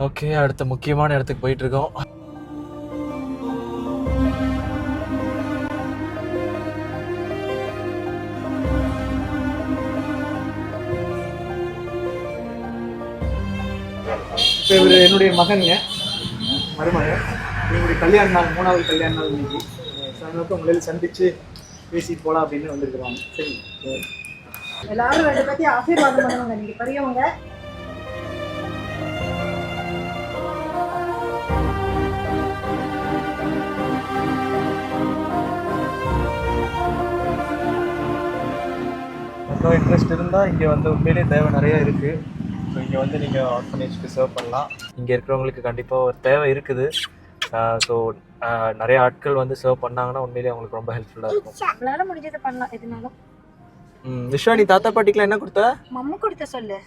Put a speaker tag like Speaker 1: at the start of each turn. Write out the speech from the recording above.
Speaker 1: Okay, அடுத்த முக்கியமான இடத்துக்கு போயிட்டு இருக்கோம். இப்போ இவர் என்னுடைய மகனுங்க, மருமகன். என்னுடைய கல்யாண நாள், 3வது கல்யாண நாள் இன்னைக்கு. சாயந்தரம் உங்களில் சந்திச்சு பேசிட்டு போகலாம் அப்படின்னு வந்திருக்கிறாங்க. சரி,
Speaker 2: எல்லாரும் ரெண்டு பேர்த்தையும் ஆசீர்வாதம் பண்ணுவாங்க. நீங்க பெரியவங்க.
Speaker 1: ரொம்ப இன்ட்ரெஸ்ட் இருந்தால் இங்கே வந்து உண்மையிலே தேவை நிறையா இருக்குது. ஸோ இங்கே வந்து நீங்கள் ஆர்ஃபனேஜ்க்கு சர்வ் பண்ணலாம். இங்கே இருக்கிறவங்களுக்கு கண்டிப்பாக ஒரு தேவை இருக்குது. ஸோ நிறைய ஆட்கள் வந்து சர்வ் பண்ணாங்கன்னா உண்மையிலேயே அவங்களுக்கு ரொம்ப ஹெல்ப்ஃபுல்லாக இருக்கும்.
Speaker 2: நம்மளால முடிஞ்சதை பண்ணலாம் எதுனாலும்.
Speaker 1: விஸ்வா, நீ தாத்தா பாட்டிக்கெலாம் என்ன கொடுத்த?
Speaker 2: மம்மு கொடுத்த சொல்லு.